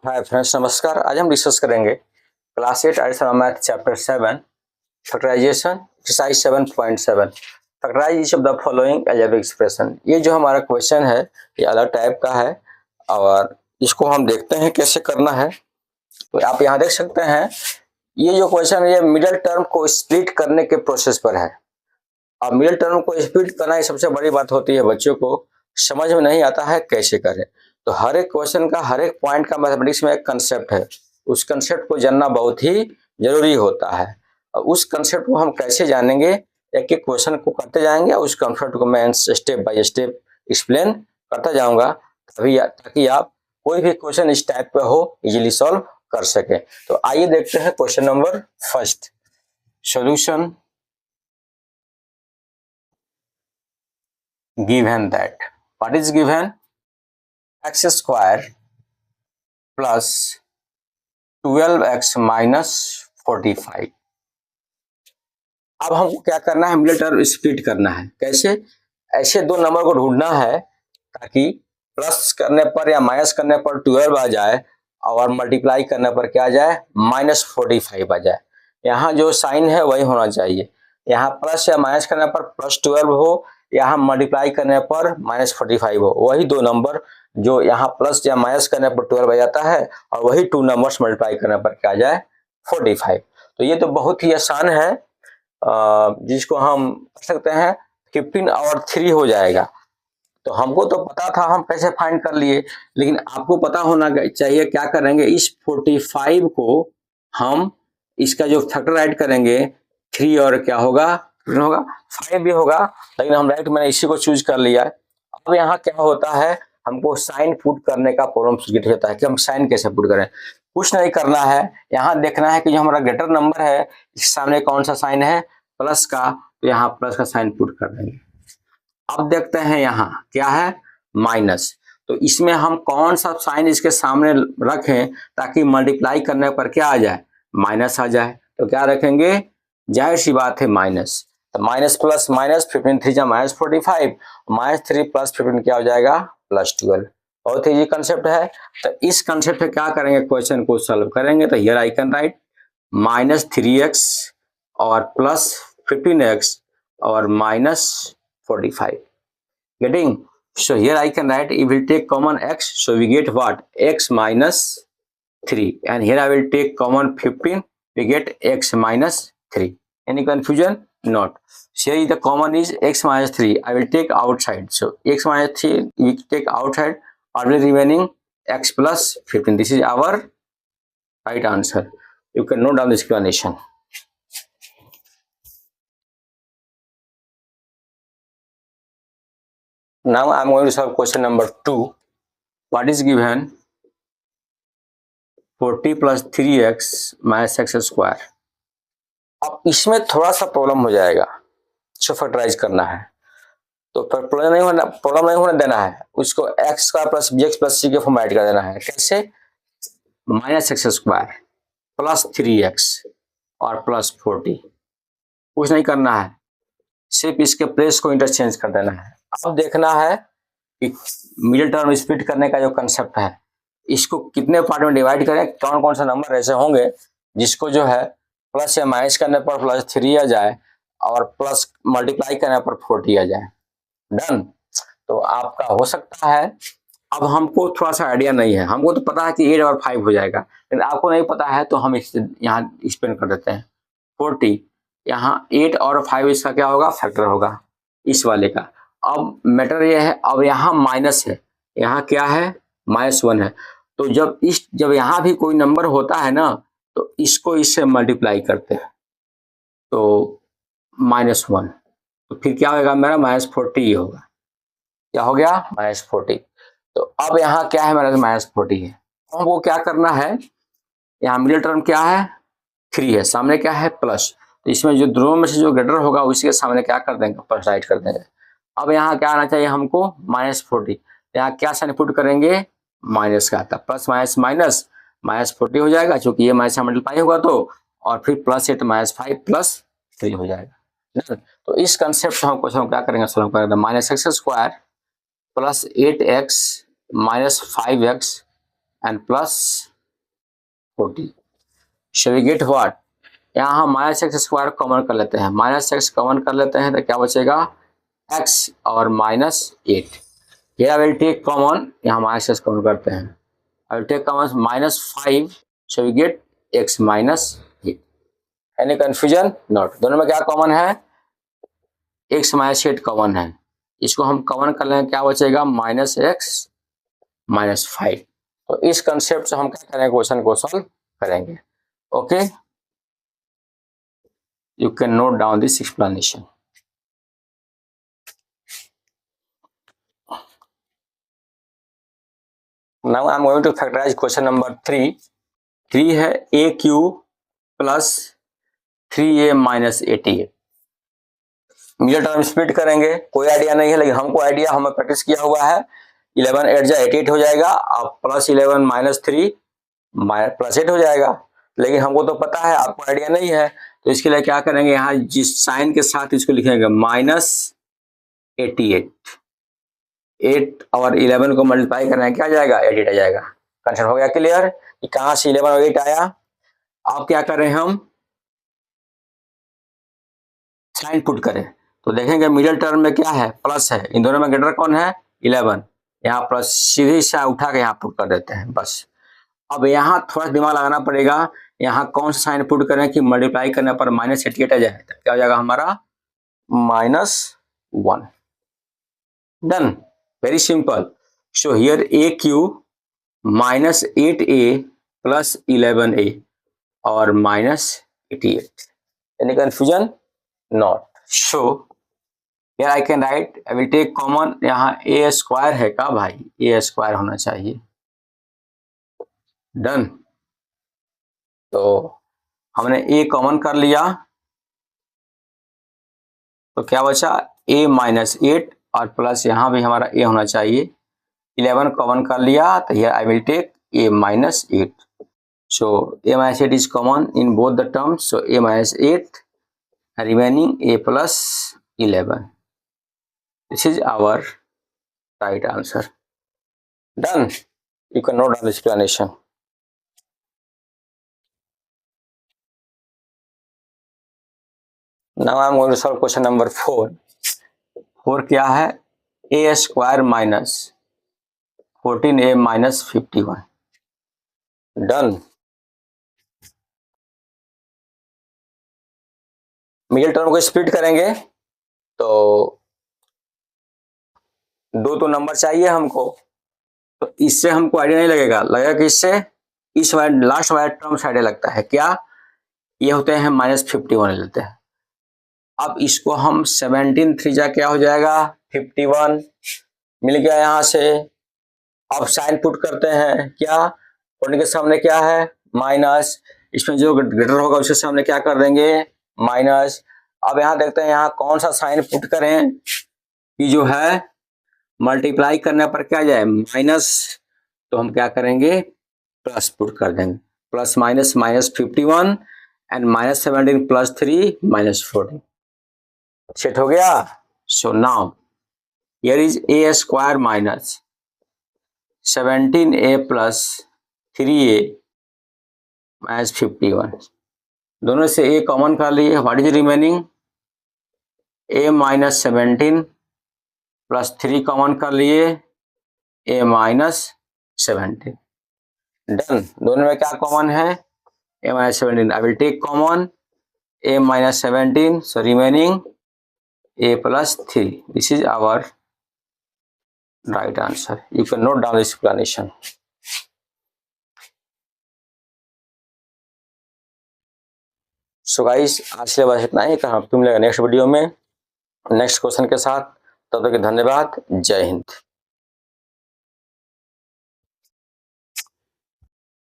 Hi friends, नमस्कार। आज हम डिस्कस करेंगे class 8 edition math chapter 7 factorisation exercise 7.7 factorise each of the following algebraic expression. ये जो हमारा क्वेश्चन है ये अलग टाइप का है और इसको हम देखते हैं कैसे करना है। तो आप यहाँ देख सकते हैं ये जो क्वेश्चन है ये मिडिल टर्म को स्प्लिट करने के प्रोसेस पर है। अब मिडिल टर्म को स्प्लिट करना ही सबसे बड़ी बात होती है, बच्चों को समझ में नहीं आता है कैसे करें। तो हर एक क्वेश्चन का हर एक पॉइंट का मैथमेटिक्स में एक कंसेप्ट है, उस कंसेप्ट को जानना बहुत ही जरूरी होता है। और उस कंसेप्ट को हम कैसे जानेंगे, एक एक क्वेश्चन को करते जाएंगे और उस कंसेप्ट को मैं स्टेप बाय स्टेप एक्सप्लेन करता जाऊंगा तभी ताकि आप कोई भी क्वेश्चन इस टाइप का हो इजीली सॉल्व कर सके। तो आइए देखते हैं question number first. Solution given that what is given x square plus 12x minus 45। अब हमको क्या करना है, मिडिल टर्म स्प्लिट करना है। कैसे? ऐसे दो नंबर को ढूंढना है ताकि प्लस करने पर या माइनस करने पर 12 आ जाए और मल्टीप्लाई करने पर क्या आ जाए, -45 आ जाए। यहाँ जो साइन है वही होना चाहिए, यहाँ प्लस या माइनस करने पर +12 हो, यहाँ मल्टीप्लाई करने पर -45 हो। वही दो नंबर जो यहाँ प्लस या माइनस करने पर 12 आ जाता है और वही टू नंबर्स मल्टीप्लाई करने पर क्या आ जाए, 45। तो ये तो बहुत ही आसान है, जिसको हम कर सकते हैं 15 और 3 हो जाएगा। तो हमको तो पता था, हम कैसे फाइंड कर लिए, लेकिन आपको पता होना चाहिए क्या करेंगे। इस 45 को हम इसका जो फैक्टर ऐड करेंगे 3 और क्या होगा, 5 भी होगा, लेकिन हम डायरेक्ट मैंने इसी को चूज कर लिया। अब यहाँ क्या होता है, हमको साइन पुट करने का प्रॉब्लम क्रिएट होता है कि हम साइन कैसे पुट करें। कुछ नहीं करना है, यहाँ देखना है कि जो हमारा ग्रेटर नंबर है इसके सामने कौन सा साइन है, प्लस का, तो यहाँ प्लस का साइन पुट कर देंगे। अब देखते हैं यहाँ क्या है, माइनस। तो इसमें हम कौन सा साइन इसके सामने रखें ताकि मल्टीप्लाई करने पर क्या आ जाए, माइनस आ जाए। तो क्या रखेंगे, जाहिर सी बात है माइनस। तो माइनस प्लस माइनस, 15 3 जा -45, -3 + 15 क्या हो जाएगा, +12। बहुत ही ये कंसेप्ट है। तो इस कंसेप्ट पे क्या करेंगे, क्वेश्चन को सॉल्व करेंगे। तो here I can right -3x और +15x और -45 getting. So here I can write, if we take common x, so we get what, x - 3, and here I will take common 15, we get x - 3. Any confusion? Not. So here the common is x - 3, I will take outside, so x - 3 we take outside, only remaining x plus 15. This is our right answer. You can note down the explanation. Now I am going to solve question number 2. What is given 40 + 3x - x square। अब इसमें थोड़ा सा problem हो जाएगा, इसको factorise करना है। तो प्रॉब्लम नहीं होने देना है, उसको x square plus bx plus c के फॉर्म में ऐड कर देना है। कैसे, -x स्क्वायर प्लस 3x और प्लस 40। कुछ नहीं करना है, सिर्फ इसके प्लेस को इंटरचेंज कर देना है। अब देखना है कि मिडिल टर्म स्प्लिट करने का जो कंसेप्ट है, इसको कितने पार्ट में डिवाइड करें, कौन कौन सा नंबर ऐसे होंगे जिसको जो है प्लस या माइनस करने पर +3 आ जाए और प्लस मल्टीप्लाई करने पर 40 आ जाए। डन। तो आपका हो सकता है, अब हमको थोड़ा सा आइडिया नहीं है, हमको तो पता है कि 8 और 5 हो जाएगा, लेकिन आपको नहीं पता है तो हम यहाँ एक्सप्लेन कर देते हैं। 40 यहाँ 8 और 5 इसका क्या होगा, फैक्टर होगा इस वाले का। अब मैटर ये है, अब यहाँ माइनस है, यहाँ क्या है, -1 है। तो जब यहाँ भी कोई नंबर होता है ना, तो इसको इससे मल्टीप्लाई करते हैं, तो -1, तो फिर क्या होगा, मेरा -40 ही होगा। क्या हो गया, -40। तो अब यहाँ क्या है, मेरा -40 है। हमको क्या करना है, यहाँ मिडिल टर्म क्या है, 3 है, सामने क्या है, प्लस। तो इसमें जो दोनों में से जो ग्रेटर होगा उसके सामने क्या कर देंगे, प्लस राइट कर देंगे। अब यहाँ क्या आना चाहिए हमको, -40। यहाँ क्या साइन पुट करेंगे, माइनस का आता, प्लस माइनस माइनस -40 हो जाएगा, क्योंकि ये माइनस मल्टीप्लाई होगा तो, और फिर +8 -5 + 3 हो जाएगा। तो इस कंसेप्ट से हम क्वेश्चन क्या करेंगे, सॉल्व करेंगे। -x square + 8x - 5x and 40. So we get what? यहाँ हम माइनस एक्स स्क्वायर कॉमन कर लेते हैं, माइनस एक्स कॉमन कर लेते हैं तो क्या बचेगा x और minus 8. Here I will take common, यहाँ माइनस एक्स कॉमन करते हैं, I will take common minus 5, so we get x minus 8. Any confusion? Not. दोनों में क्या कॉमन है? x माइनस 8 कॉमन है, इसको हम कॉमन कर लेंगे, क्या बचेगा माइनस एक्स माइनस 5. तो इस कंसेप्ट से हम क्या करेंगे, क्वेश्चन को सॉल्व करेंगे. Okay, you can note down this explanation. Now I am going to factorize question number 3. 3 है a cube plus 3a minus 88. Middle term split करेंगे, कोई आइडिया नहीं है लेकिन हमको आइडिया, हमें प्रैक्टिस किया हुआ है. 11 8 जा 88 हो जाएगा, अब प्लस 11 माइनस 3 प्लस 8 हो जाएगा, लेकिन हमको तो पता है, आपको आइडिया नहीं है. तो इसके लिए क्या करेंगे, यहाँ जिस साइन के साथ इसको लिखेंगे माइनस 88. 8 और 11 को मल्टीप्लाई करना है, क्या आ जाएगा 88 आ जाएगा. कंसेप्ट हो गया क्लियर कि कहाँ से 11 और 8 आया. अब क्या करें, हम साइन पुट करें तो देखेंगे मिडिल टर्म में क्या है, प्लस है, इन दोनों में ग्रेटर कौन है 11. यहाँ प्लस सीधे से उठा के यहाँ पुट कर देते हैं बस. अब यहाँ थोड़ा दिमाग लगाना पड़ेगा, यहाँ कौन सा साइन पुट करें कि मल्टीप्लाई करने पर माइनस 88 आ जाए, तो क्या हो जाएगा हमारा minus 1. Done, very simple. So here a cube minus 8a plus 11a और minus 88. Any confusion? Not. So here I can write, I will take common, यहाँ a स्क्वायर है का भाई, a स्क्वायर होना चाहिए. डन. तो हमने a कॉमन कर लिया, तो क्या बचा a माइनस 8 और प्लस यहाँ भी हमारा a होना चाहिए. 11 कॉमन कर लिया, तो here I will take a minus 8. So a minus 8 is common in both the terms, so a minus 8 remaining a plus 11. This is our right answer. Done. You can note down the explanation. Now I am going to solve question number 4. 4 क्या है, a square minus 14a minus 51. Done. Middle term को split करेंगे तो दो number चाहिए हमको, तो इससे हमको आइडिया नहीं लगेगा, लगेगा कि इससे इस वाले लास्ट वाले टर्म से आइडिया लगता है. क्या ये होते हैं माइनस 51 लेते हैं. अब इसको हम 17 3 जा क्या हो जाएगा 51 मिल गया यहाँ से. अब साइन पुट करते हैं, क्या होने के सामने क्या है माइनस, इसमें जो ग्रेटर होगा उसके सामने क्या कर देंगे माइनस. अब यहाँ देखते हैं यहाँ कौन सा साइन पुट करें कि जो है मल्टीप्लाई करने पर क्या जाए माइनस, तो हम क्या करेंगे प्लस पुट कर देंगे. Plus minus minus 51 and minus 17 plus 3 minus 14. Set हो गया. So now here is a square minus 17a plus 3a minus 51. दोनों से a कॉमन कर लिए, what is remaining a minus 17 plus 3 common कर लिए a माइनस 17. डन. दोनों में क्या कॉमन है a minus 17. I will take common a minus 17, so remaining a plus 3. This is our right answer. You can note down this explanation. So guys, आज के लिए बस इतना ही. तुम मिलेगा नेक्स्ट वीडियो में नेक्स्ट क्वेश्चन के साथ. तब तक के धन्यवाद. जय हिंद.